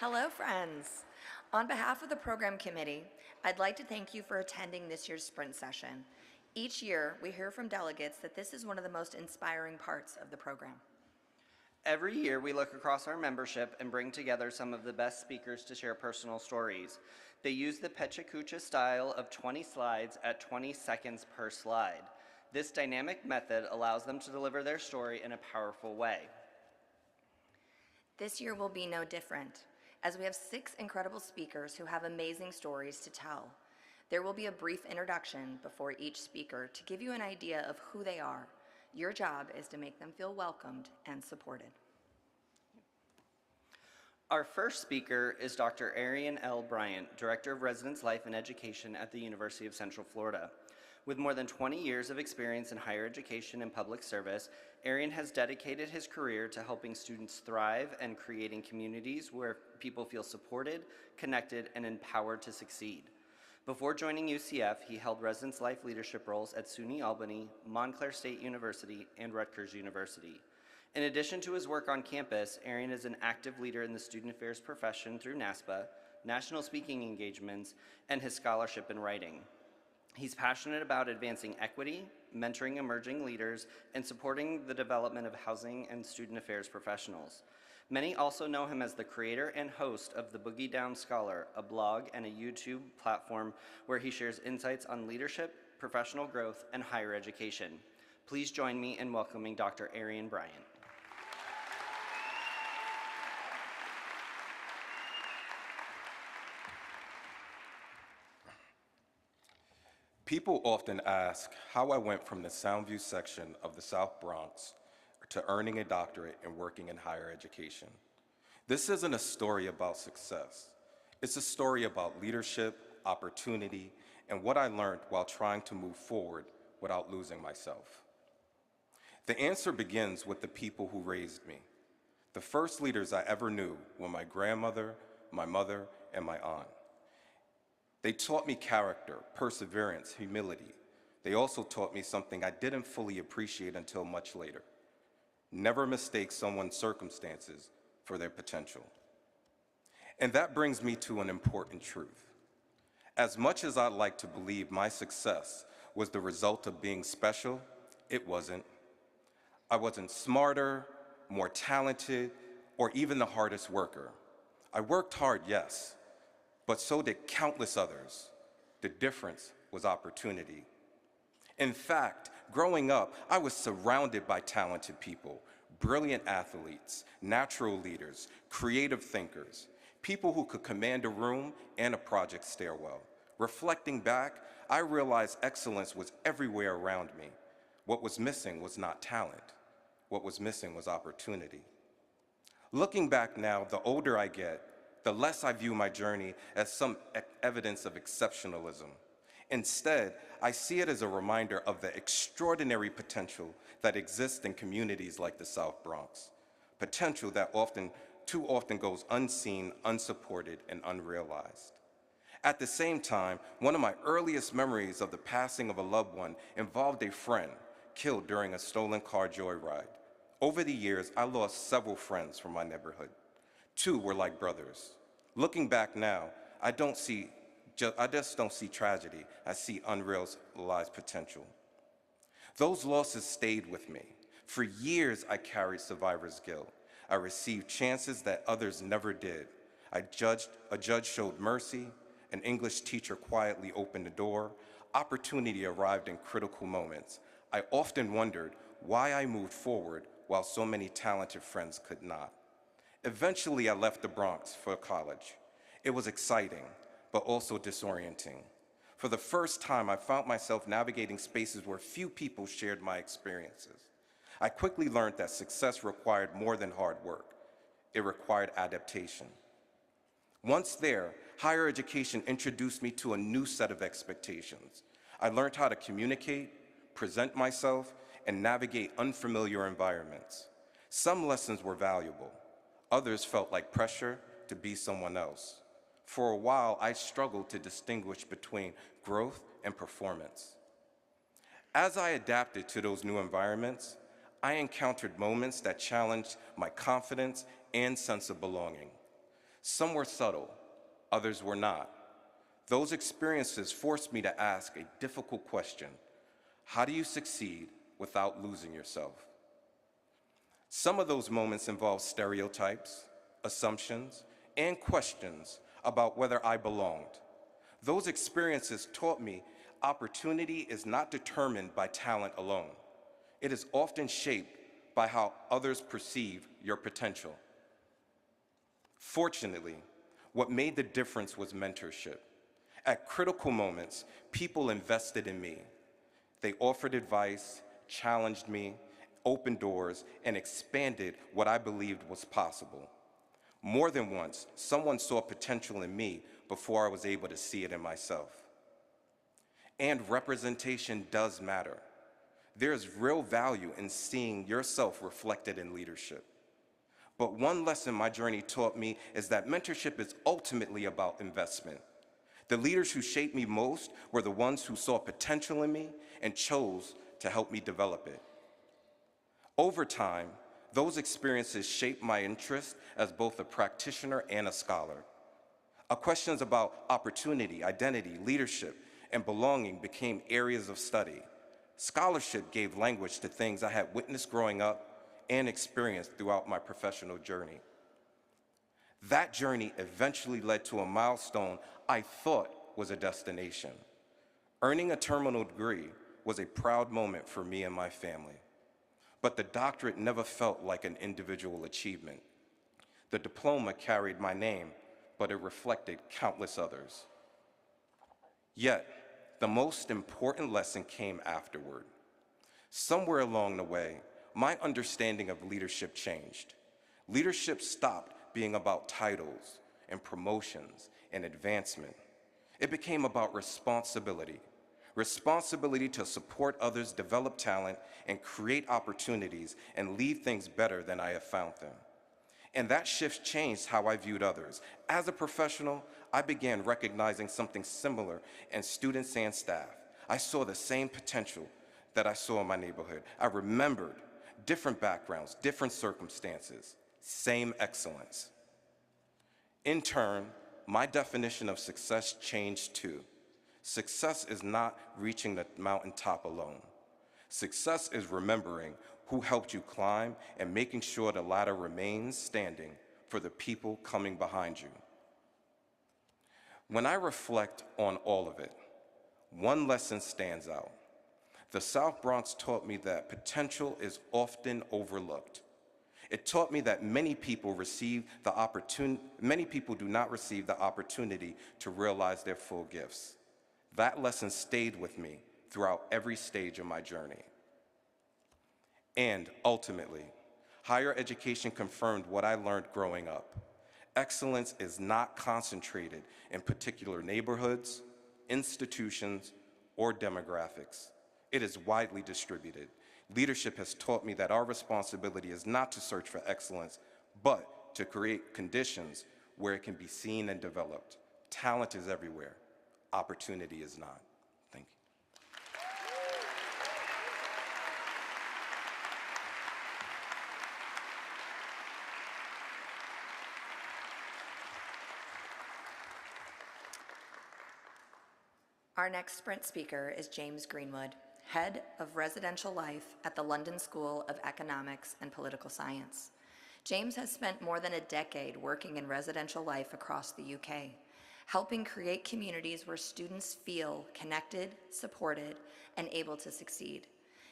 Hello, friends. On behalf of the program committee, I'd like to thank you for attending this year's sprint session. Each year, we hear from delegates that this is one of the most inspiring parts of the program. Every year, we look across our membership and bring together some of the best speakers to share personal stories. They use the Pechacucha style of 20 slides at 20 seconds per slide. This dynamic method allows them to deliver their story in a powerful way. This year will be no different, as we have 6 incredible speakers who have amazing stories to tell. There will be a brief introduction before each speaker to give you an idea of who they are. Your job is to make them feel welcomed and supported. Our first speaker is Dr. Arian L. Bryant, Director of Residence Life and Education at the University of Central Florida. With more than 20 years of experience in higher education and public service, Arian has dedicated his career to helping students thrive and creating communities where people feel supported, connected, and empowered to succeed. Before joining UCF, he held residence life leadership roles at SUNY Albany, Montclair State University, and Rutgers University. In addition to his work on campus, Arian is an active leader in the student affairs profession through NASPA, national speaking engagements, and his scholarship in writing. He's passionate about advancing equity, mentoring emerging leaders, and supporting the development of housing and student affairs professionals. Many also know him as the creator and host of The Boogie Down Scholar, a blog and a YouTube platform where he shares insights on leadership, professional growth, and higher education. Please join me in welcoming Dr. Arian Bryant. People often ask how I went from the Soundview section of the South Bronx to earning a doctorate and working in higher education. This isn't a story about success. It's a story about leadership, opportunity, and what I learned while trying to move forward without losing myself. The answer begins with the people who raised me. The first leaders I ever knew were my grandmother, my mother, and my aunt. They taught me character, perseverance, humility. They also taught me something I didn't fully appreciate until much later. Never mistake someone's circumstances for their potential. And that brings me to an important truth. As much as I'd like to believe my success was the result of being special, it wasn't. I wasn't smarter, more talented, or even the hardest worker. I worked hard, yes, but so did countless others. The difference was opportunity. In fact, growing up, I was surrounded by talented people, brilliant athletes, natural leaders, creative thinkers, people who could command a room and a project stairwell. Reflecting back, I realized excellence was everywhere around me. What was missing was not talent. What was missing was opportunity. Looking back now, the older I get, the less I view my journey as some evidence of exceptionalism. Instead, I see it as a reminder of the extraordinary potential that exists in communities like the South Bronx, potential that too often goes unseen, unsupported, and unrealized. At the same time, one of my earliest memories of the passing of a loved one involved a friend killed during a stolen car joyride. Over the years, I lost several friends from my neighborhood. 2 were like brothers. Looking back now, I just don't see tragedy. I see unrealized potential. Those losses stayed with me. For years, I carried survivor's guilt. I received chances that others never did. A judge showed mercy. An English teacher quietly opened the door. Opportunity arrived in critical moments. I often wondered why I moved forward while so many talented friends could not. Eventually, I left the Bronx for college. It was exciting, but also disorienting. For the first time, I found myself navigating spaces where few people shared my experiences. I quickly learned that success required more than hard work. It required adaptation. Once there, higher education introduced me to a new set of expectations. I learned how to communicate, present myself, and navigate unfamiliar environments. Some lessons were valuable. Others felt like pressure to be someone else. For a while, I struggled to distinguish between growth and performance. As I adapted to those new environments, I encountered moments that challenged my confidence and sense of belonging. Some were subtle, others were not. Those experiences forced me to ask a difficult question: how do you succeed without losing yourself? Some of those moments involved stereotypes, assumptions, and questions about whether I belonged. Those experiences taught me opportunity is not determined by talent alone. It is often shaped by how others perceive your potential. Fortunately, what made the difference was mentorship. At critical moments, people invested in me. They offered advice, challenged me, opened doors, and expanded what I believed was possible. More than once, someone saw potential in me before I was able to see it in myself. And representation does matter. There is real value in seeing yourself reflected in leadership. But one lesson my journey taught me is that mentorship is ultimately about investment. The leaders who shaped me most were the ones who saw potential in me and chose to help me develop it. Over time, those experiences shaped my interest as both a practitioner and a scholar. Questions about opportunity, identity, leadership, and belonging became areas of study. Scholarship gave language to things I had witnessed growing up and experienced throughout my professional journey. That journey eventually led to a milestone I thought was a destination. Earning a terminal degree was a proud moment for me and my family. But the doctorate never felt like an individual achievement. The diploma carried my name, but it reflected countless others. Yet, the most important lesson came afterward. Somewhere along the way, my understanding of leadership changed. Leadership stopped being about titles and promotions and advancement. It became about responsibility. Responsibility to support others, develop talent, and create opportunities and leave things better than I have found them. And that shift changed how I viewed others. As a professional, I began recognizing something similar in students and staff. I saw the same potential that I saw in my neighborhood. I remembered different backgrounds, different circumstances, same excellence. In turn, my definition of success changed too. Success is not reaching the mountaintop alone. Success is remembering who helped you climb and making sure the ladder remains standing for the people coming behind you. When I reflect on all of it, one lesson stands out. The South Bronx taught me that potential is often overlooked. It taught me that many people do not receive the opportunity to realize their full gifts. That lesson stayed with me throughout every stage of my journey. And ultimately, higher education confirmed what I learned growing up. Excellence is not concentrated in particular neighborhoods, institutions, or demographics. It is widely distributed. Leadership has taught me that our responsibility is not to search for excellence, but to create conditions where it can be seen and developed. Talent is everywhere. Opportunity is not. Thank you. Our next Sprint speaker is James Greenwood, Head of Residential Life at the London School of Economics and Political Science. James has spent more than a decade working in residential life across the UK, helping create communities where students feel connected, supported, and able to succeed.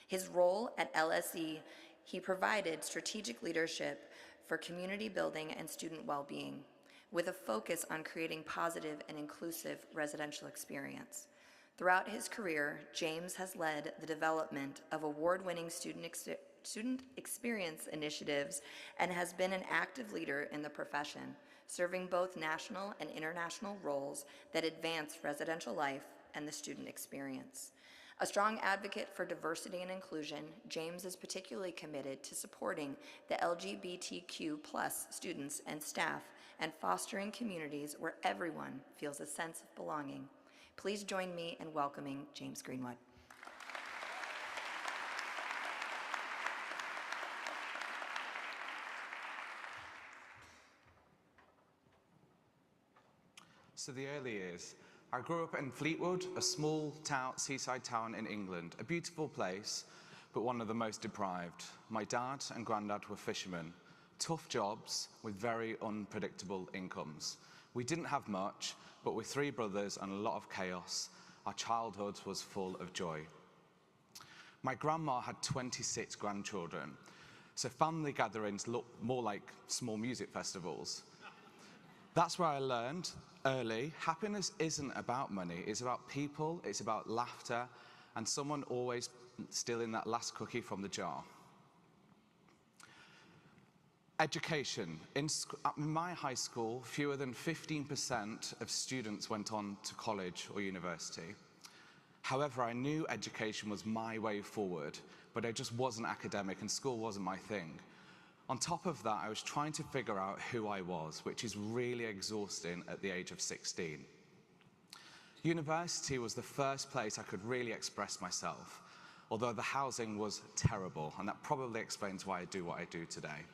His role at LSE, he provided strategic leadership for community building and student well-being, with a focus on creating positive and inclusive residential experience. Throughout his career, James has led the development of award-winning student experience initiatives and has been an active leader in the profession, serving both national and international roles that advance residential life and the student experience. A strong advocate for diversity and inclusion, James is particularly committed to supporting the LGBTQ+ students and staff and fostering communities where everyone feels a sense of belonging. Please join me in welcoming James Greenwood. So the early years. I grew up in Fleetwood, a small town, seaside town in England, a beautiful place, but one of the most deprived. My dad and granddad were fishermen, tough jobs with very unpredictable incomes. We didn't have much, but with 3 brothers and a lot of chaos, our childhood was full of joy. My grandma had 26 grandchildren, so family gatherings looked more like small music festivals. That's where I learned early, happiness isn't about money, it's about people, it's about laughter, and someone always stealing that last cookie from the jar. Education. In my high school, fewer than 15% of students went on to college or university. However, I knew education was my way forward, but I just wasn't academic and school wasn't my thing. On top of that, I was trying to figure out who I was, which is really exhausting at the age of 16. University was the first place I could really express myself, although the housing was terrible, and that probably explains why I do what I do today.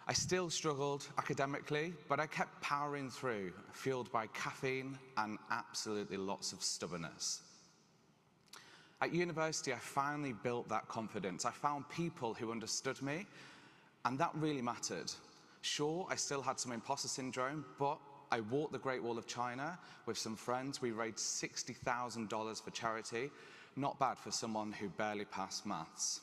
I still struggled academically, but I kept powering through, fueled by caffeine and absolutely lots of stubbornness. At university, I finally built that confidence. I found people who understood me, and that really mattered. Sure, I still had some imposter syndrome, but I walked the Great Wall of China with some friends. We raised $60,000 for charity. Not bad for someone who barely passed maths.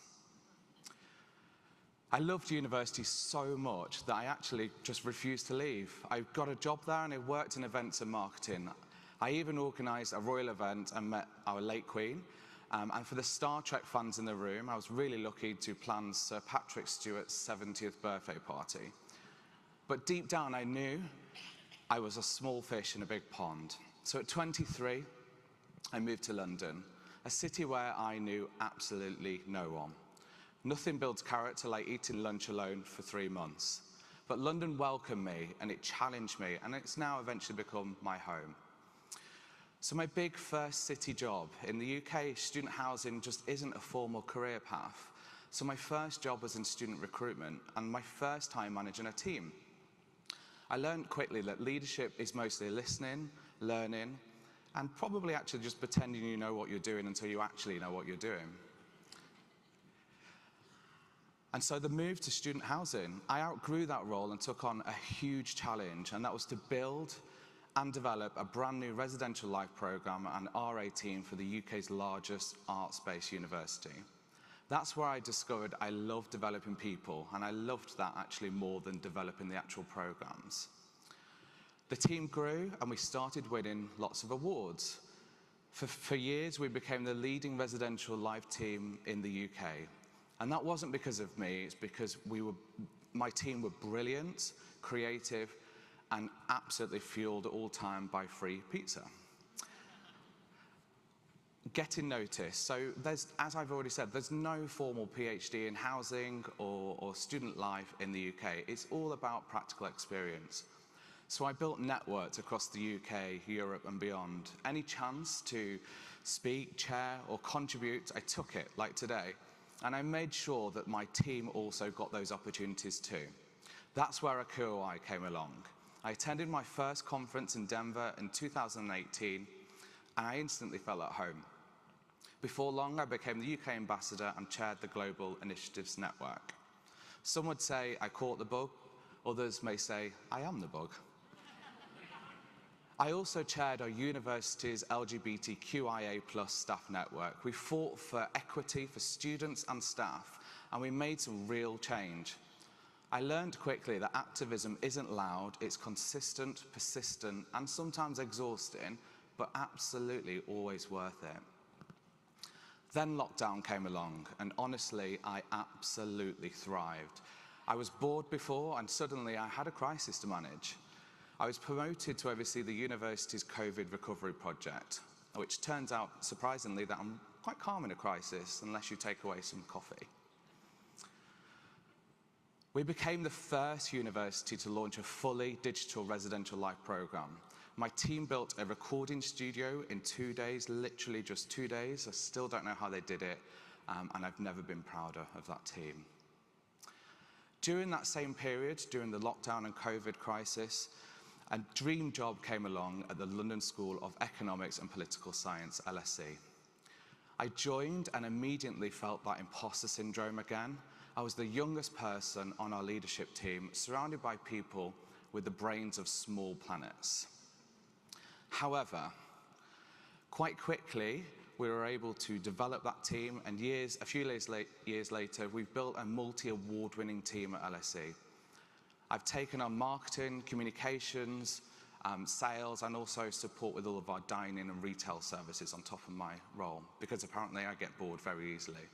I loved university so much that I actually just refused to leave. I got a job there and I worked in events and marketing. I even organised a royal event and met our late Queen. And for the Star Trek fans in the room, I was really lucky to plan Sir Patrick Stewart's 70th birthday party. But deep down, I knew I was a small fish in a big pond. So at 23, I moved to London, a city where I knew absolutely no one. Nothing builds character like eating lunch alone for 3 months. But London welcomed me, and it challenged me, and it's now eventually become my home. So my big first city job in the UK, student housing just isn't a formal career path. So my first job was in student recruitment and my first time managing a team. I learned quickly that leadership is mostly listening, learning, and probably actually just pretending you know what you're doing until you actually know what you're doing. And so the move to student housing, I outgrew that role and took on a huge challenge, and that was to build and develop a brand new residential life programme and RA team for the UK's largest arts-based university. That's where I discovered I love developing people, and I loved that actually more than developing the actual programmes. The team grew and we started winning lots of awards. For years we became the leading residential life team in the UK. And that wasn't because of me, it's because my team were brilliant, creative, and absolutely fueled at all time by free pizza. Getting noticed. So as I've already said, there's no formal PhD in housing or student life in the UK. It's all about practical experience. So I built networks across the UK, Europe and beyond. Any chance to speak, chair or contribute, I took it, like today. And I made sure that my team also got those opportunities too. That's where ACUHO-I came along. I attended my first conference in Denver in 2018, and I instantly felt at home. Before long, I became the UK ambassador and chaired the Global Initiatives Network. Some would say I caught the bug, others may say I am the bug. I also chaired our university's LGBTQIA+ staff network. We fought for equity for students and staff, and we made some real change. I learned quickly that activism isn't loud, it's consistent, persistent, and sometimes exhausting, but absolutely always worth it. Then lockdown came along, and honestly, I absolutely thrived. I was bored before, and suddenly I had a crisis to manage. I was promoted to oversee the university's COVID recovery project, which turns out, surprisingly, that I'm quite calm in a crisis, unless you take away some coffee. We became the first university to launch a fully digital residential life programme. My team built a recording studio in 2 days, literally just 2 days. I still don't know how they did it, and I've never been prouder of that team. During that same period, during the lockdown and COVID crisis, a dream job came along at the London School of Economics and Political Science, LSE. I joined and immediately felt that imposter syndrome again. I was the youngest person on our leadership team, surrounded by people with the brains of small planets. However, quite quickly, we were able to develop that team, and a few years later, we've built a multi-award-winning team at LSE. I've taken on marketing, communications, sales, and also support with all of our dining and retail services on top of my role, because apparently I get bored very easily.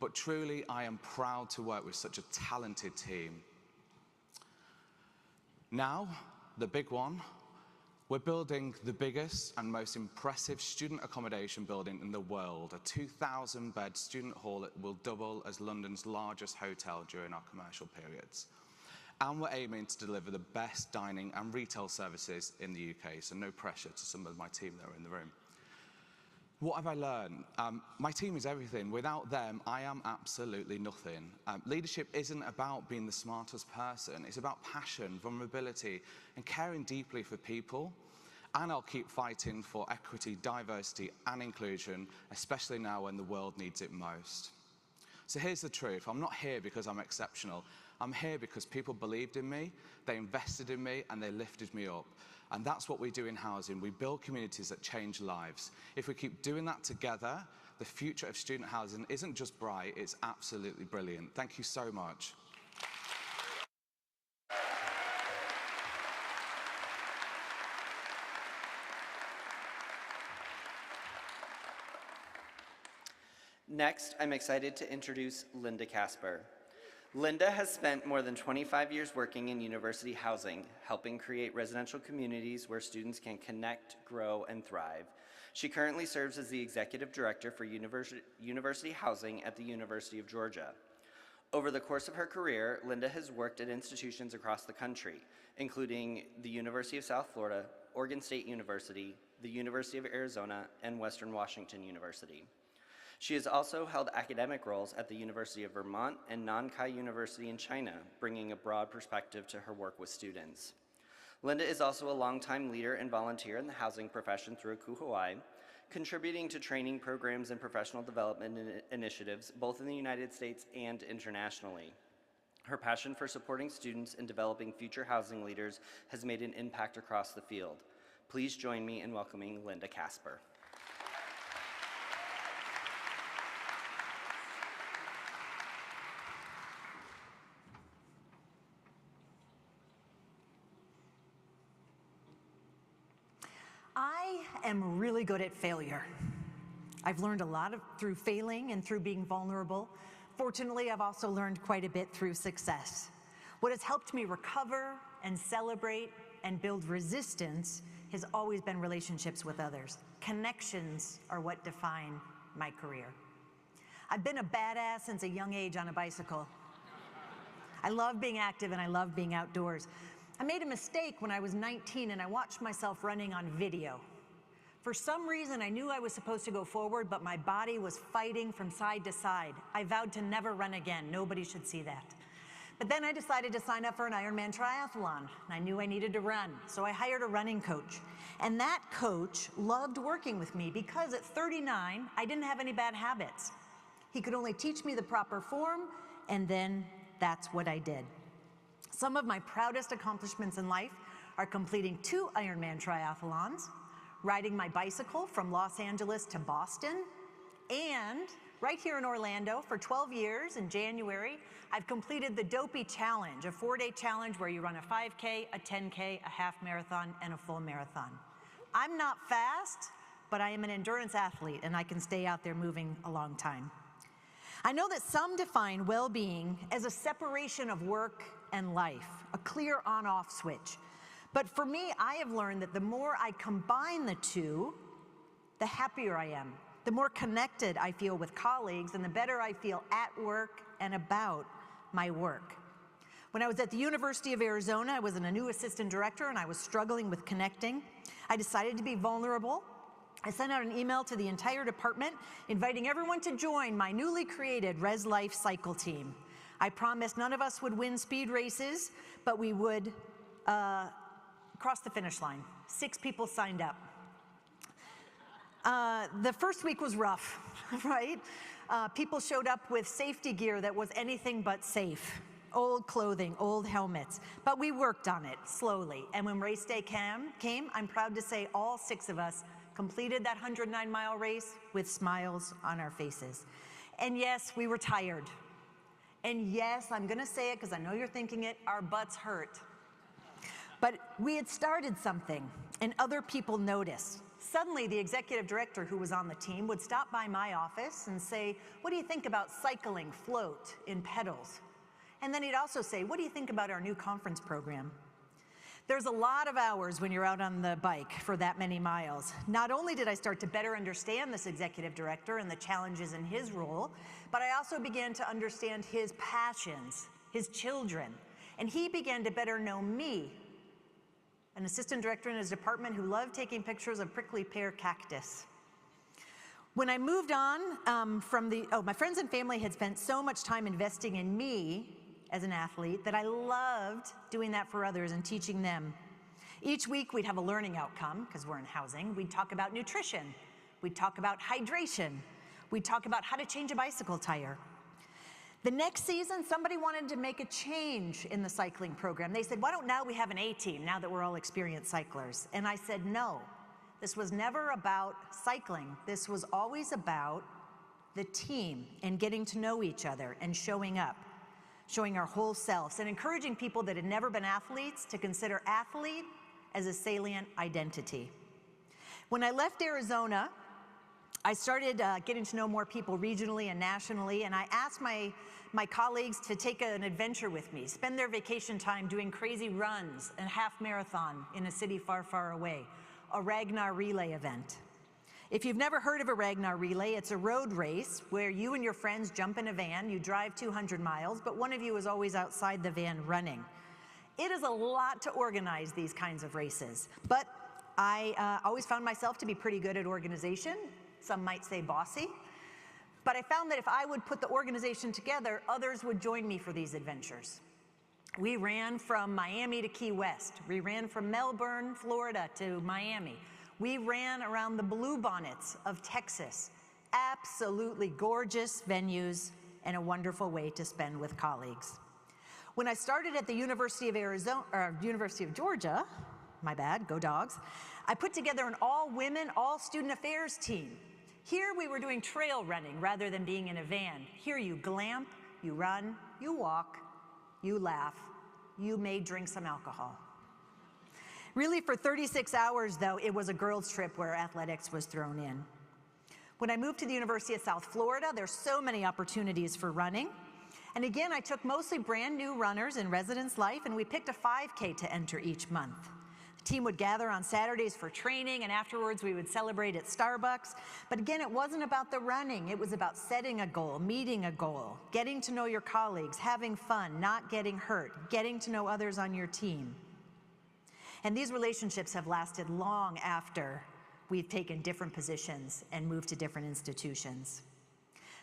But truly, I am proud to work with such a talented team. Now, the big one. We're building the biggest and most impressive student accommodation building in the world, a 2,000-bed student hall that will double as London's largest hotel during our commercial periods. And we're aiming to deliver the best dining and retail services in the UK, so no pressure to some of my team that are in the room. What have I learned? My team is everything. Without them, I am absolutely nothing. Leadership isn't about being the smartest person. It's about passion, vulnerability, and caring deeply for people. And I'll keep fighting for equity, diversity, and inclusion, especially now when the world needs it most. So here's the truth. I'm not here because I'm exceptional. I'm here because people believed in me, they invested in me, and they lifted me up. And that's what we do in housing. We build communities that change lives. If we keep doing that together, the future of student housing isn't just bright, it's absolutely brilliant. Thank you so much. Next, I'm excited to introduce Linda Casper. Linda has spent more than 25 years working in university housing, helping create residential communities where students can connect, grow, and thrive. She currently serves as the Executive Director for University Housing at the University of Georgia. Over the course of her career, Linda has worked at institutions across the country, including the University of South Florida, Oregon State University, the University of Arizona, and Western Washington University. She has also held academic roles at the University of Vermont and Nankai University in China, bringing a broad perspective to her work with students. Linda is also a longtime leader and volunteer in the housing profession through ACUHO-I, contributing to training programs and professional development initiatives, both in the United States and internationally. Her passion for supporting students and developing future housing leaders has made an impact across the field. Please join me in welcoming Linda Casper. I am really good at failure. I've learned a lot through failing and through being vulnerable. Fortunately, I've also learned quite a bit through success. What has helped me recover and celebrate and build resistance has always been relationships with others. Connections are what define my career. I've been a badass since a young age on a bicycle. I love being active and I love being outdoors. I made a mistake when I was 19 and I watched myself running on video. For some reason, I knew I was supposed to go forward, but my body was fighting from side to side. I vowed to never run again. Nobody should see that. But then I decided to sign up for an Ironman triathlon. I knew I needed to run, so I hired a running coach. And that coach loved working with me because at 39, I didn't have any bad habits. He could only teach me the proper form, and then that's what I did. Some of my proudest accomplishments in life are completing 2 Ironman triathlons, riding my bicycle from Los Angeles to Boston, and right here in Orlando for 12 years in January, I've completed the Dopey Challenge, a 4-day challenge where you run a 5K, a 10K, a half marathon, and a full marathon. I'm not fast, but I am an endurance athlete and I can stay out there moving a long time. I know that some define well-being as a separation of work and life, a clear on-off switch. But for me, I have learned that the more I combine the two, the happier I am, the more connected I feel with colleagues, and the better I feel at work and about my work. When I was at the University of Arizona, I was a new assistant director and I was struggling with connecting. I decided to be vulnerable. I sent out an email to the entire department inviting everyone to join my newly created Res Life cycle team. I promised none of us would win speed races, but we would across the finish line. 6 people signed up. The first week was rough, right? People showed up with safety gear that was anything but safe. Old clothing, old helmets. But we worked on it slowly. And when race day came, I'm proud to say all 6 of us completed that 109-mile race with smiles on our faces. And yes, we were tired. And yes, I'm gonna say it because I know you're thinking it, our butts hurt. But we had started something, and other people noticed. Suddenly, the executive director who was on the team would stop by my office and say, "What do you think about cycling float in pedals?" And then he'd also say, "What do you think about our new conference program?" There's a lot of hours when you're out on the bike for that many miles. Not only did I start to better understand this executive director and the challenges in his role, but I also began to understand his passions, his children, and he began to better know me, an assistant director in his department who loved taking pictures of prickly pear cactus. When I moved on my friends and family had spent so much time investing in me as an athlete that I loved doing that for others and teaching them. Each week we'd have a learning outcome, because we're in housing. We'd talk about nutrition. We'd talk about hydration. We'd talk about how to change a bicycle tire. The next season, somebody wanted to make a change in the cycling program. They said, "Why don't now we have an A team, now that we're all experienced cyclers?" And I said, no. This was never about cycling. This was always about the team and getting to know each other and showing up, showing our whole selves, and encouraging people that had never been athletes to consider athlete as a salient identity. When I left Arizona, I started getting to know more people regionally and nationally, and I asked my colleagues to take an adventure with me, spend their vacation time doing crazy runs and half marathon in a city far, far away, a Ragnar relay event. If you've never heard of a Ragnar relay, it's a road race where you and your friends jump in a van, you drive 200 miles, but one of you is always outside the van running. It is a lot to organize these kinds of races, but I always found myself to be pretty good at organization. Some might say bossy. But I found that if I would put the organization together, others would join me for these adventures. We ran from Miami to Key West. We ran from Melbourne, Florida to Miami. We ran around the Bluebonnets of Texas. Absolutely gorgeous venues and a wonderful way to spend with colleagues. When I started at the University of Georgia, my bad, go Dogs, I put together an all-women, all-student affairs team. Here we were doing trail running rather than being in a van. Here you glamp, you run, you walk, you laugh, you may drink some alcohol. Really, for 36 hours, though, it was a girls' trip where athletics was thrown in. When I moved to the University of South Florida, there's so many opportunities for running. And again, I took mostly brand new runners in residence life, and we picked a 5K to enter each month. The team would gather on Saturdays for training, and afterwards we would celebrate at Starbucks. But again, it wasn't about the running. It was about setting a goal, meeting a goal, getting to know your colleagues, having fun, not getting hurt, getting to know others on your team. And these relationships have lasted long after we've taken different positions and moved to different institutions.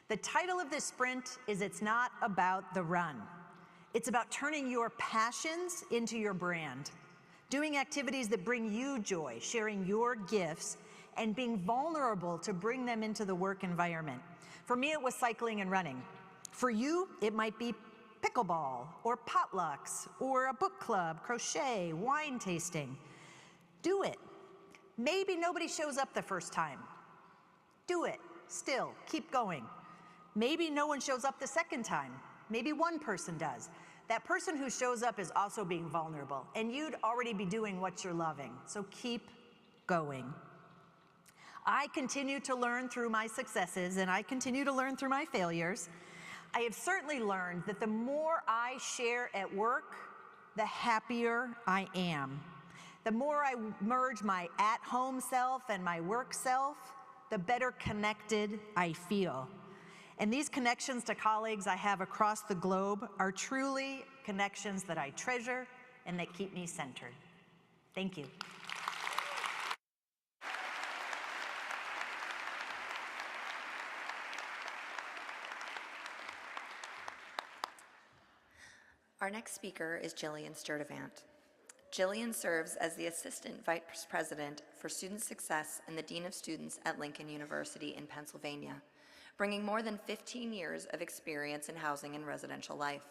The title of this sprint is It's Not About the Run. It's about turning your passions into your brand, doing activities that bring you joy, sharing your gifts, and being vulnerable to bring them into the work environment. For me, it was cycling and running. For you, it might be pickleball, or potlucks, or a book club, crochet, wine tasting. Do it. Maybe nobody shows up the first time. Do it. Still, keep going. Maybe no one shows up the second time. Maybe one person does. That person who shows up is also being vulnerable, and you'd already be doing what you're loving, so keep going. I continue to learn through my successes, and I continue to learn through my failures. I have certainly learned that the more I share at work, the happier I am. The more I merge my at-home self and my work self, the better connected I feel. And these connections to colleagues I have across the globe are truly connections that I treasure and that keep me centered. Thank you. Our next speaker is Jillian Sturdivant. Jillian serves as the Assistant Vice President for Student Success and the Dean of Students at Lincoln University in Pennsylvania, bringing more than 15 years of experience in housing and residential life.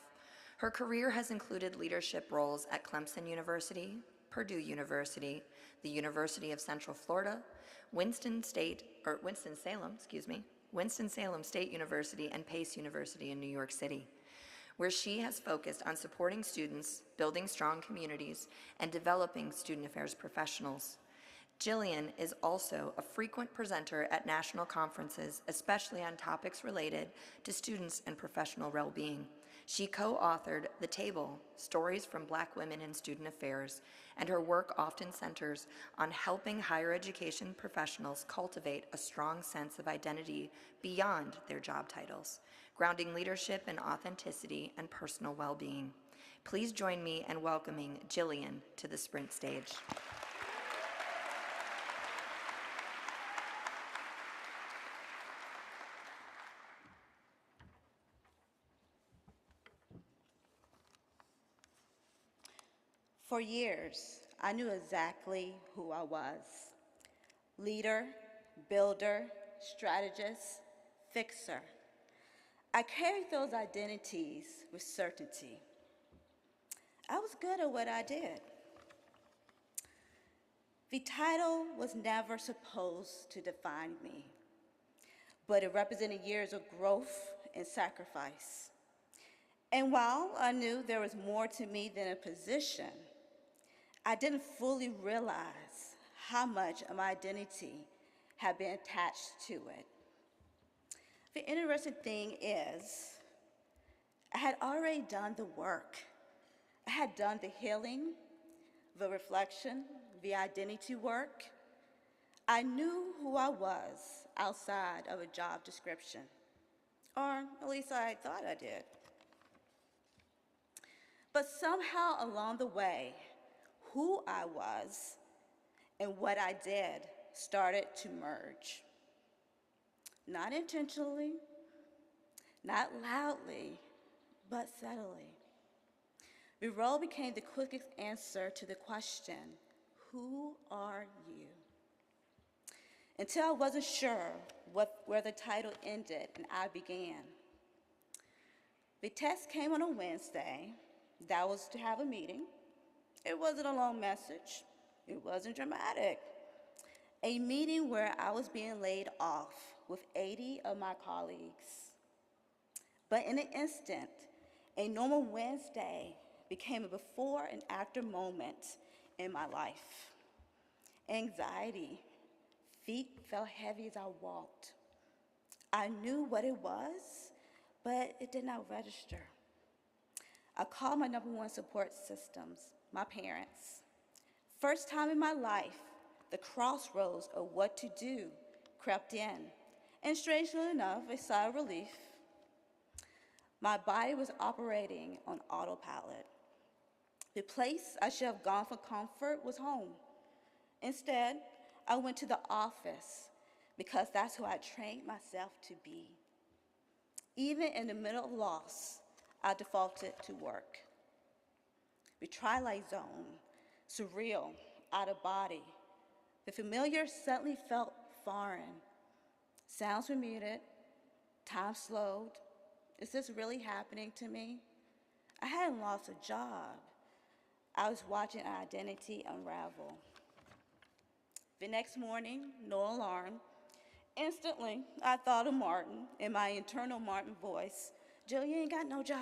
Her career has included leadership roles at Clemson University, Purdue University, the University of Central Florida, Winston-Salem State University, and Pace University in New York City, where she has focused on supporting students, building strong communities, and developing student affairs professionals. Jillian is also a frequent presenter at national conferences, especially on topics related to students and professional well-being. She co-authored The Table, Stories from Black Women in Student Affairs, and her work often centers on helping higher education professionals cultivate a strong sense of identity beyond their job titles, grounding leadership in authenticity and personal well-being. Please join me in welcoming Jillian to the Sprint stage. For years, I knew exactly who I was. Leader, builder, strategist, fixer. I carried those identities with certainty. I was good at what I did. The title was never supposed to define me, but it represented years of growth and sacrifice. And while I knew there was more to me than a position, I didn't fully realize how much of my identity had been attached to it. The interesting thing is, I had already done the work. I had done the healing, the reflection, the identity work. I knew who I was outside of a job description, or at least I thought I did. But somehow along the way, who I was and what I did started to merge. Not intentionally, not loudly, but subtly. The role became the quickest answer to the question, who are you? Until I wasn't sure where the title ended and I began. The test came on a Wednesday. That was to have a meeting. It wasn't a long message. It wasn't dramatic. A meeting where I was being laid off with 80 of my colleagues. But in an instant, a normal Wednesday became a before and after moment in my life. Anxiety, feet felt heavy as I walked. I knew what it was, but it did not register. I called my number one support systems, my parents. First time in my life, the crossroads of what to do crept in, and strangely enough, a sigh of relief. My body was operating on autopilot. The place I should have gone for comfort was home. Instead, I went to the office because that's who I trained myself to be. Even in the middle of loss, I defaulted to work. The twilight zone, surreal, out of body. The familiar suddenly felt foreign. Sounds were muted, time slowed. Is this really happening to me? I hadn't lost a job. I was watching an identity unravel. The next morning, no alarm. Instantly, I thought of Martin in my internal Martin voice. Jill, you ain't got no job.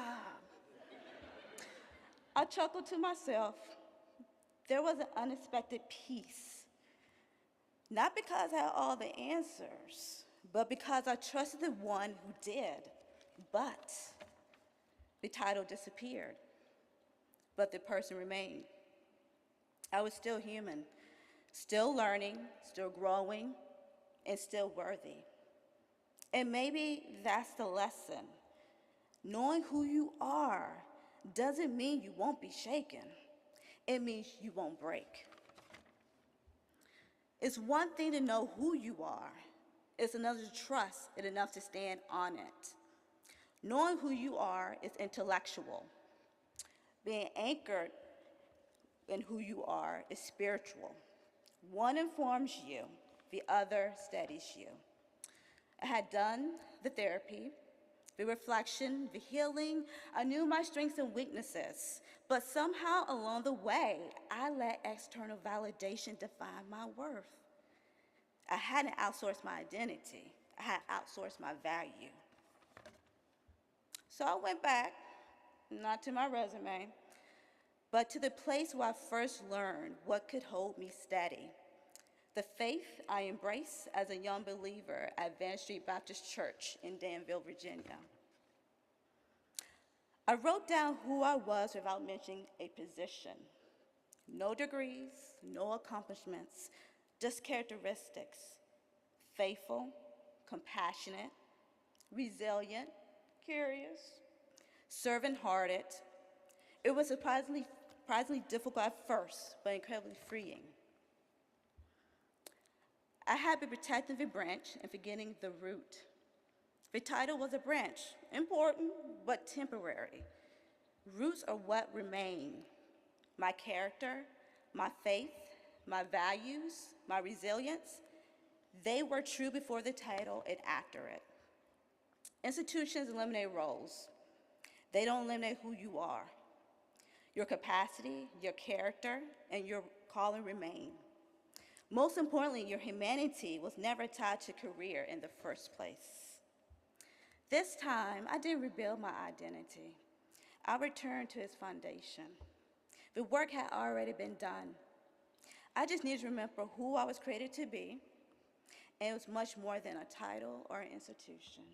I chuckled to myself. There was an unexpected peace. Not because I had all the answers, but because I trusted the one who did. But the title disappeared, but the person remained. I was still human, still learning, still growing, and still worthy. And maybe that's the lesson. Knowing who you are doesn't mean you won't be shaken. It means you won't break. It's one thing to know who you are. It's another to trust it enough to stand on it. Knowing who you are is intellectual. Being anchored and who you are is spiritual. One informs you, the other steadies you. I had done the therapy, the reflection, the healing. I knew my strengths and weaknesses, but somehow along the way, I let external validation define my worth. I hadn't outsourced my identity. I had outsourced my value. So I went back, not to my resume, but to the place where I first learned what could hold me steady. The faith I embraced as a young believer at Van Street Baptist Church in Danville, Virginia. I wrote down who I was without mentioning a position. No degrees, no accomplishments, just characteristics. Faithful, compassionate, resilient, curious, servant-hearted. It was surprisingly difficult at first, but incredibly freeing. I had been protecting the branch and forgetting the root. The title was a branch, important, but temporary. Roots are what remain. My character, my faith, my values, my resilience, they were true before the title and after it. Institutions eliminate roles. They don't eliminate who you are. Your capacity, your character, and your calling remain. Most importantly, your humanity was never tied to career in the first place. This time, I didn't rebuild my identity. I returned to its foundation. The work had already been done. I just needed to remember who I was created to be, and it was much more than a title or an institution.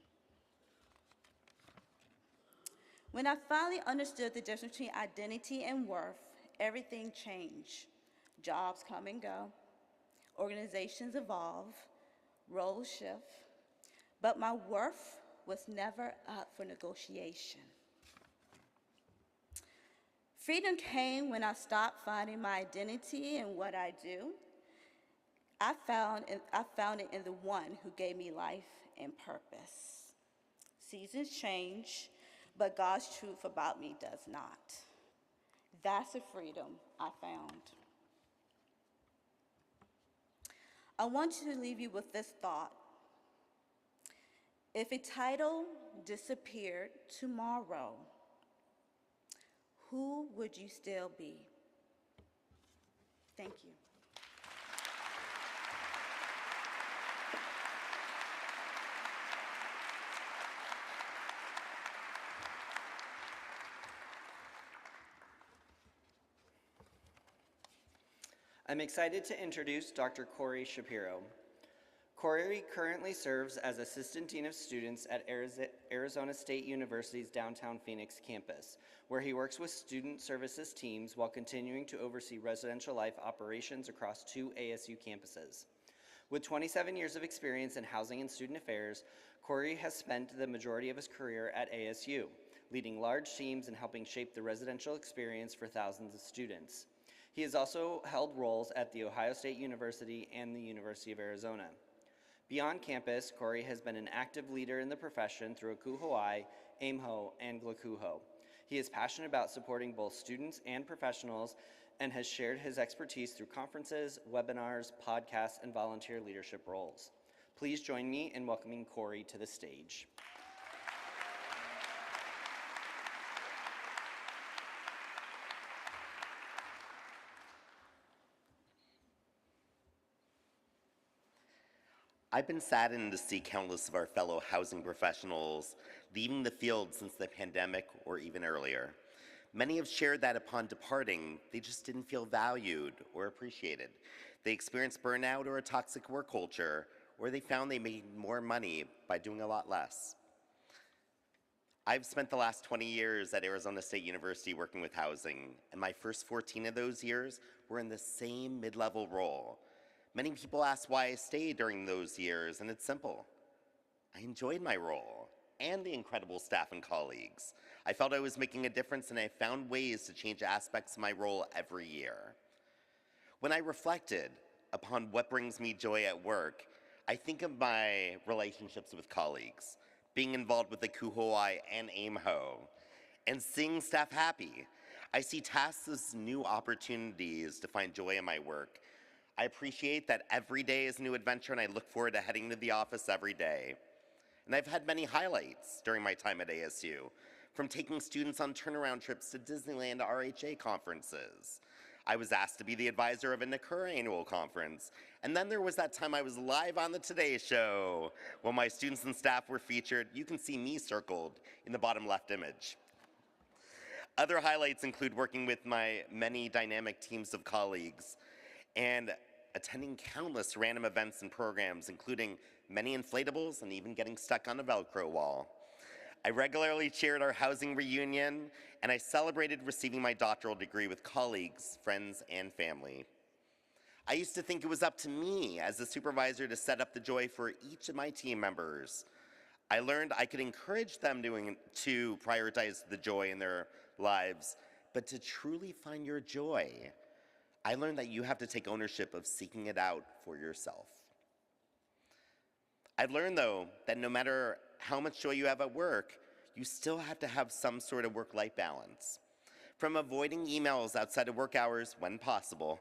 When I finally understood the difference between identity and worth, everything changed. Jobs come and go, organizations evolve, roles shift, but my worth was never up for negotiation. Freedom came when I stopped finding my identity in what I do. I found it in the one who gave me life and purpose. Seasons change, but God's truth about me does not. That's the freedom I found. I want to leave you with this thought. If a title disappeared tomorrow, who would you still be? Thank you. I'm excited to introduce Dr. Corey Shapiro. Corey currently serves as Assistant Dean of Students at Arizona State University's downtown Phoenix campus, where he works with student services teams while continuing to oversee residential life operations across 2 ASU campuses. With 27 years of experience in housing and student affairs, Corey has spent the majority of his career at ASU, leading large teams and helping shape the residential experience for thousands of students. He has also held roles at The Ohio State University and the University of Arizona. Beyond campus, Corey has been an active leader in the profession through ACUHO-I, ACUHO, and ACUHO. He is passionate about supporting both students and professionals and has shared his expertise through conferences, webinars, podcasts, and volunteer leadership roles. Please join me in welcoming Corey to the stage. I've been saddened to see countless of our fellow housing professionals leaving the field since the pandemic or even earlier. Many have shared that upon departing, they just didn't feel valued or appreciated. They experienced burnout or a toxic work culture, or they found they made more money by doing a lot less. I've spent the last 20 years at Arizona State University working with housing, and my first 14 of those years were in the same mid-level role. Many people ask why I stayed during those years, and it's simple. I enjoyed my role and the incredible staff and colleagues. I felt I was making a difference, and I found ways to change aspects of my role every year. When I reflected upon what brings me joy at work, I think of my relationships with colleagues, being involved with ACUHO-I and ACUHO, and seeing staff happy. I see tasks as new opportunities to find joy in my work. I appreciate that every day is a new adventure, and I look forward to heading to the office every day. And I've had many highlights during my time at ASU, from taking students on turnaround trips to Disneyland to RHA conferences. I was asked to be the advisor of a NACURA annual conference. And then there was that time I was live on the Today Show. While my students and staff were featured, you can see me circled in the bottom left image. Other highlights include working with my many dynamic teams of colleagues and attending countless random events and programs, including many inflatables and even getting stuck on a Velcro wall. I regularly chaired our housing reunion, and I celebrated receiving my doctoral degree with colleagues, friends, and family. I used to think it was up to me as a supervisor to set up the joy for each of my team members. I learned I could encourage them to prioritize the joy in their lives, but to truly find your joy, I learned that you have to take ownership of seeking it out for yourself. I've learned, though, that no matter how much joy you have at work, you still have to have some sort of work-life balance. From avoiding emails outside of work hours when possible,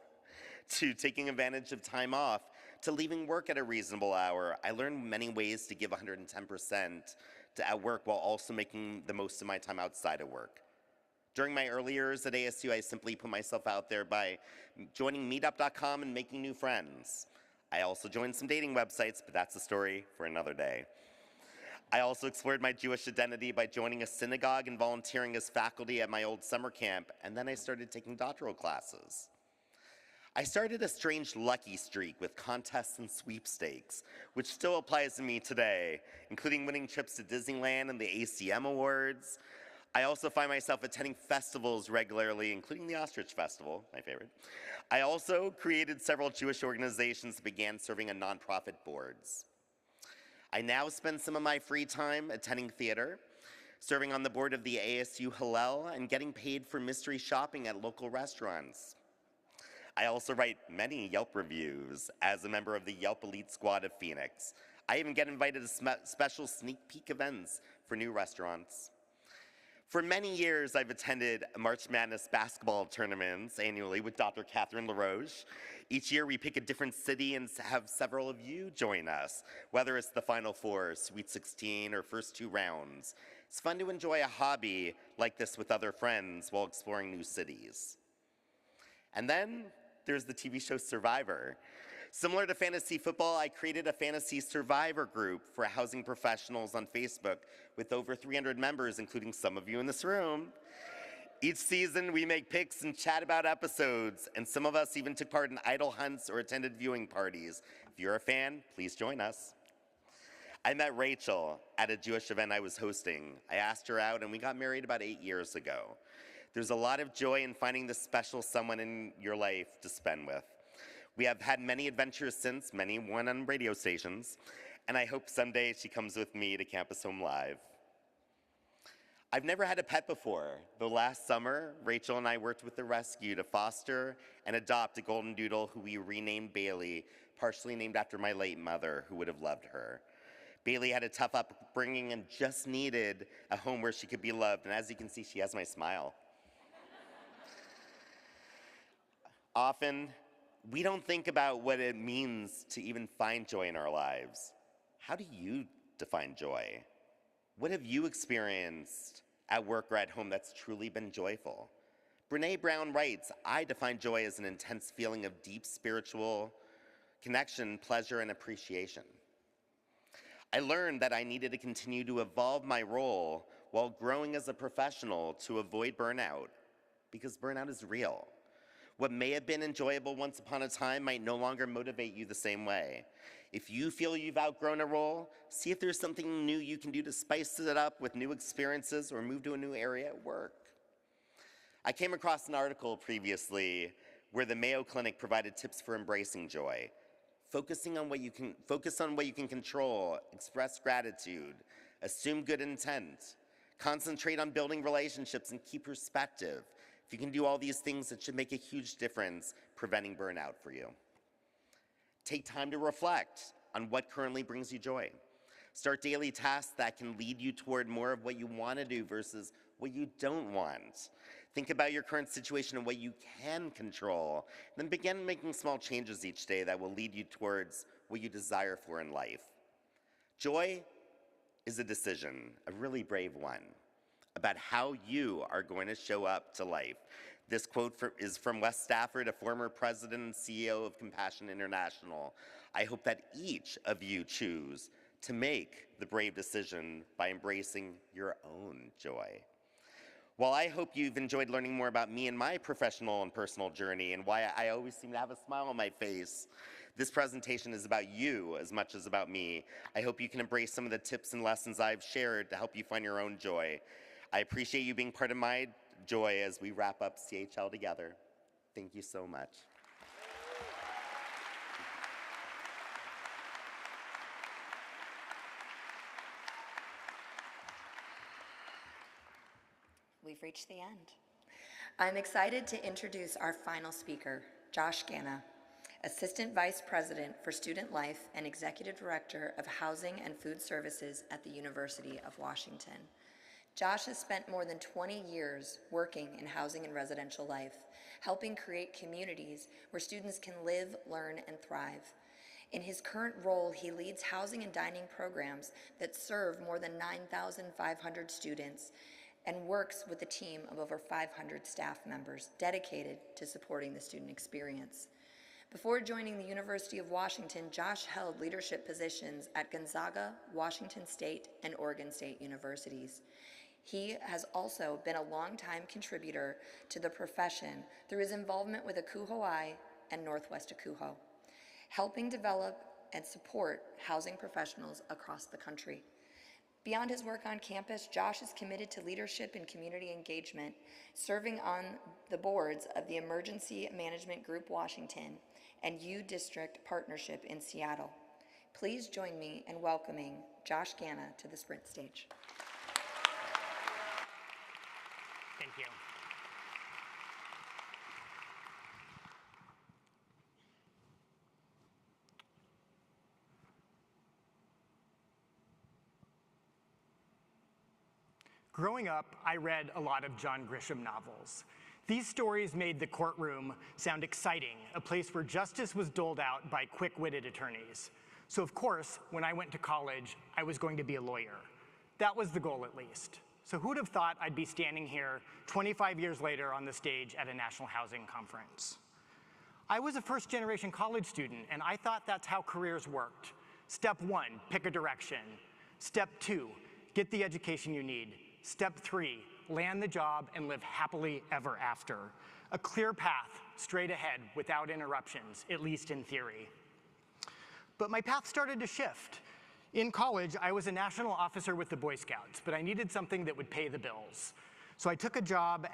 to taking advantage of time off, to leaving work at a reasonable hour, I learned many ways to give 110% at work while also making the most of my time outside of work. During my early years at ASU, I simply put myself out there by joining meetup.com and making new friends. I also joined some dating websites, but that's a story for another day. I also explored my Jewish identity by joining a synagogue and volunteering as faculty at my old summer camp, and then I started taking doctoral classes. I started a strange lucky streak with contests and sweepstakes, which still applies to me today, including winning trips to Disneyland and the ACM Awards. I also find myself attending festivals regularly, including the Ostrich Festival, my favorite. I also created several Jewish organizations that began serving on nonprofit boards. I now spend some of my free time attending theater, serving on the board of the ASU Hillel, and getting paid for mystery shopping at local restaurants. I also write many Yelp reviews as a member of the Yelp Elite Squad of Phoenix. I even get invited to special sneak peek events for new restaurants. For many years, I've attended March Madness basketball tournaments annually with Dr. Catherine LaRoche. Each year, we pick a different city and have several of you join us, whether it's the Final Four, Sweet 16, or first two rounds. It's fun to enjoy a hobby like this with other friends while exploring new cities. And then there's the TV show Survivor. Similar to fantasy football, I created a fantasy survivor group for housing professionals on Facebook with over 300 members, including some of you in this room. Each season, we make picks and chat about episodes, and some of us even took part in idol hunts or attended viewing parties. If you're a fan, please join us. I met Rachel at a Jewish event I was hosting. I asked her out, and we got married about 8 years ago. There's a lot of joy in finding the special someone in your life to spend with. We have had many adventures since, many one on radio stations, and I hope someday she comes with me to Campus Home Live. I've never had a pet before, though last summer, Rachel and I worked with the rescue to foster and adopt a golden doodle who we renamed Bailey, partially named after my late mother, who would have loved her. Bailey had a tough upbringing and just needed a home where she could be loved, and as you can see, she has my smile. Often, we don't think about what it means to even find joy in our lives. How do you define joy? What have you experienced at work or at home that's truly been joyful? Brene Brown writes, I define joy as an intense feeling of deep spiritual connection, pleasure, and appreciation. I learned that I needed to continue to evolve my role while growing as a professional to avoid burnout, because burnout is real. What may have been enjoyable once upon a time might no longer motivate you the same way. If you feel you've outgrown a role, see if there's something new you can do to spice it up with new experiences or move to a new area at work. I came across an article previously where the Mayo Clinic provided tips for embracing joy. Focus on what you can control, express gratitude, assume good intent, concentrate on building relationships, and keep perspective. If you can do all these things, it should make a huge difference preventing burnout for you. Take time to reflect on what currently brings you joy. Start daily tasks that can lead you toward more of what you want to do versus what you don't want. Think about your current situation and what you can control. Then begin making small changes each day that will lead you towards what you desire for in life. Joy is a decision, a really brave one, about how you are going to show up to life. This quote is from Wes Stafford, a former president and CEO of Compassion International. I hope that each of you choose to make the brave decision by embracing your own joy. While I hope you've enjoyed learning more about me and my professional and personal journey and why I always seem to have a smile on my face, this presentation is about you as much as about me. I hope you can embrace some of the tips and lessons I've shared to help you find your own joy. I appreciate you being part of my joy as we wrap up CHL together. Thank you so much. We've reached the end. I'm excited to introduce our final speaker, Josh Gana, Assistant Vice President for Student Life and Executive Director of Housing and Food Services at the University of Washington. Josh has spent more than 20 years working in housing and residential life, helping create communities where students can live, learn, and thrive. In his current role, he leads housing and dining programs that serve more than 9,500 students and works with a team of over 500 staff members dedicated to supporting the student experience. Before joining the University of Washington, Josh held leadership positions at Gonzaga, Washington State, and Oregon State universities. He has also been a longtime contributor to the profession through his involvement with ACUHO-I and Northwest ACUHO, helping develop and support housing professionals across the country. Beyond his work on campus, Josh is committed to leadership and community engagement, serving on the boards of the Emergency Management Group Washington and U District Partnership in Seattle. Please join me in welcoming Josh Gana to the Sprint stage. Thank you. Growing up, I read a lot of John Grisham novels. These stories made the courtroom sound exciting, a place where justice was doled out by quick-witted attorneys. So of course, when I went to college, I was going to be a lawyer. That was the goal, at least. So who'd have thought I'd be standing here 25 years later on the stage at a national housing conference? I was a first-generation college student, and I thought that's how careers worked. Step 1, pick a direction. Step 2, get the education you need. Step 3, land the job and live happily ever after. A clear path, straight ahead, without interruptions, at least in theory. But my path started to shift. In college, I was a national officer with the Boy Scouts, but I needed something that would pay the bills. So I took a job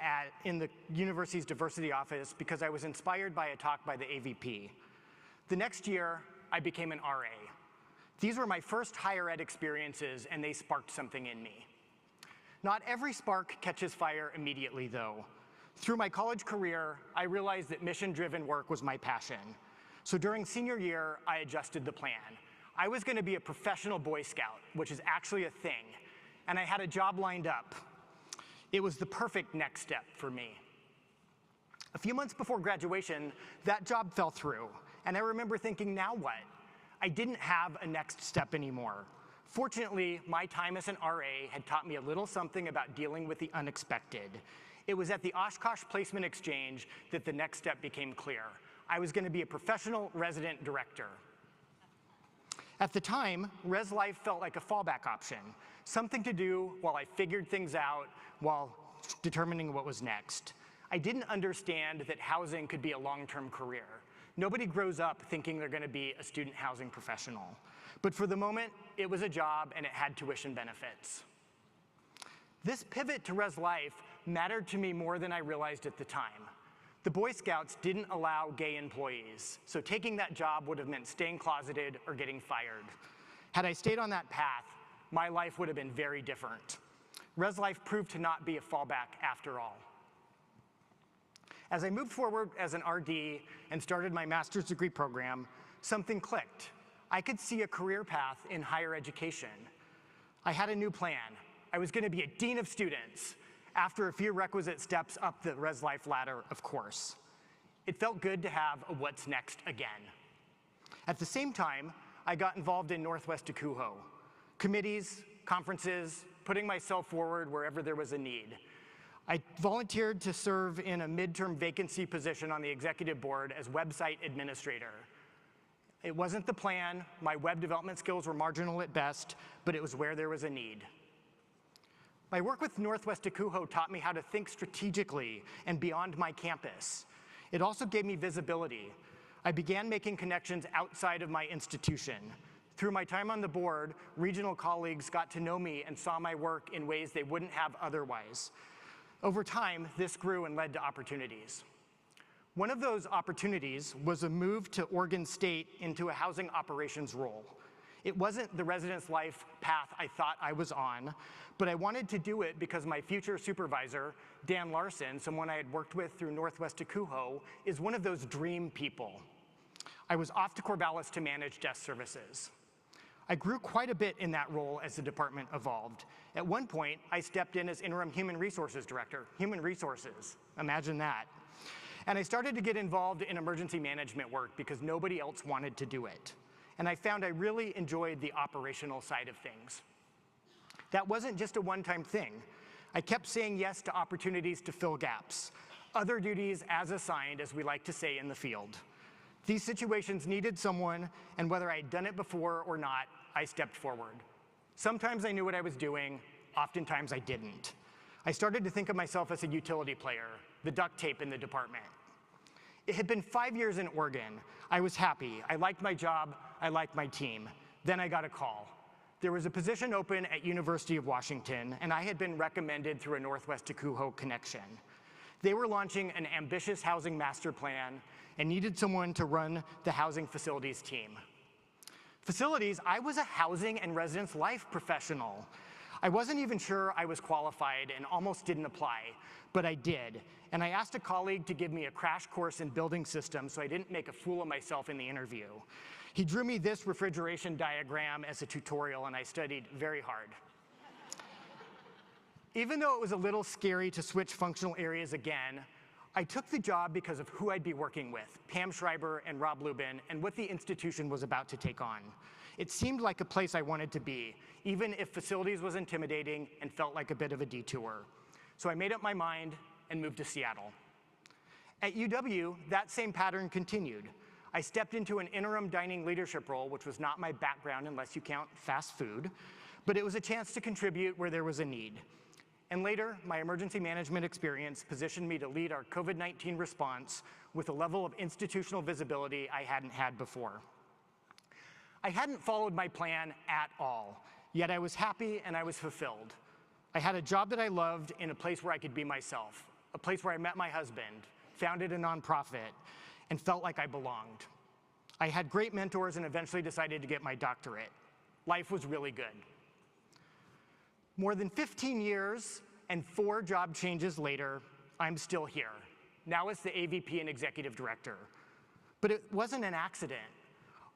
in the university's diversity office because I was inspired by a talk by the AVP. The next year, I became an RA. These were my first higher ed experiences, and they sparked something in me. Not every spark catches fire immediately, though. Through my college career, I realized that mission-driven work was my passion. So during senior year, I adjusted the plan. I was going to be a professional Boy Scout, which is actually a thing, and I had a job lined up. It was the perfect next step for me. A few months before graduation, that job fell through, and I remember thinking, now what? I didn't have a next step anymore. Fortunately, my time as an RA had taught me a little something about dealing with the unexpected. It was at the Oshkosh Placement Exchange that the next step became clear. I was going to be a professional resident director. At the time, Res Life felt like a fallback option, something to do while I figured things out while determining what was next. I didn't understand that housing could be a long-term career. Nobody grows up thinking they're going to be a student housing professional. But for the moment, it was a job and it had tuition benefits. This pivot to Res Life mattered to me more than I realized at the time. The Boy Scouts didn't allow gay employees, so taking that job would have meant staying closeted or getting fired. Had I stayed on that path, my life would have been very different. Res Life proved to not be a fallback after all. As I moved forward as an RD and started my master's degree program, something clicked. I could see a career path in higher education. I had a new plan. I was going to be a dean of students, after a few requisite steps up the Res Life ladder, of course. It felt good to have a what's next again. At the same time, I got involved in Northwest ACUHO, committees, conferences, putting myself forward wherever there was a need. I volunteered to serve in a midterm vacancy position on the executive board as website administrator. It wasn't the plan, my web development skills were marginal at best, but it was where there was a need. My work with Northwest ACUHO taught me how to think strategically and beyond my campus. It also gave me visibility. I began making connections outside of my institution. Through my time on the board, regional colleagues got to know me and saw my work in ways they wouldn't have otherwise. Over time, this grew and led to opportunities. One of those opportunities was a move to Oregon State into a housing operations role. It wasn't the residence life path I thought I was on, but I wanted to do it because my future supervisor, Dan Larson, someone I had worked with through Northwest ACUHO, is one of those dream people. I was off to Corvallis to manage desk services. I grew quite a bit in that role as the department evolved. At one point, I stepped in as interim human resources director. Human resources, imagine that. And I started to get involved in emergency management work because nobody else wanted to do it. And I found I really enjoyed the operational side of things. That wasn't just a one-time thing. I kept saying yes to opportunities to fill gaps, other duties as assigned, as we like to say in the field. These situations needed someone, and whether I had done it before or not, I stepped forward. Sometimes I knew what I was doing, oftentimes I didn't. I started to think of myself as a utility player, the duct tape in the department. It had been 5 years in Oregon. I was happy. I liked my job. I liked my team. Then I got a call. There was a position open at University of Washington, and I had been recommended through a Northwest ACUHO connection. They were launching an ambitious housing master plan and needed someone to run the housing facilities team. Facilities, I was a housing and residence life professional. I wasn't even sure I was qualified and almost didn't apply, but I did. And I asked a colleague to give me a crash course in building systems so I didn't make a fool of myself in the interview. He drew me this refrigeration diagram as a tutorial, and I studied very hard. Even though it was a little scary to switch functional areas again, I took the job because of who I'd be working with, Pam Schreiber and Rob Lubin, and what the institution was about to take on. It seemed like a place I wanted to be, even if facilities was intimidating and felt like a bit of a detour. So I made up my mind and moved to Seattle. At UW, that same pattern continued. I stepped into an interim dining leadership role, which was not my background unless you count fast food, but it was a chance to contribute where there was a need. And later, my emergency management experience positioned me to lead our COVID-19 response with a level of institutional visibility I hadn't had before. I hadn't followed my plan at all, yet I was happy and I was fulfilled. I had a job that I loved in a place where I could be myself, a place where I met my husband, founded a nonprofit, and felt like I belonged. I had great mentors and eventually decided to get my doctorate. Life was really good. More than 15 years and 4 job changes later, I'm still here, now as the AVP and executive director. But it wasn't an accident.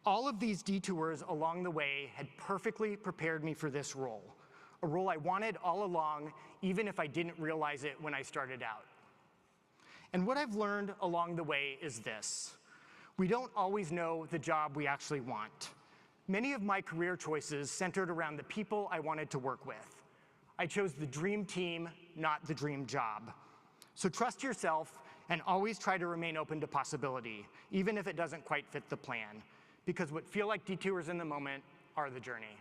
All of these detours along the way had perfectly prepared me for this role, a role I wanted all along, even if I didn't realize it when I started out. And what I've learned along the way is this: we don't always know the job we actually want. Many of my career choices centered around the people I wanted to work with. I chose the dream team, not the dream job. So trust yourself and always try to remain open to possibility, even if it doesn't quite fit the plan, because what feel like detours in the moment are the journey.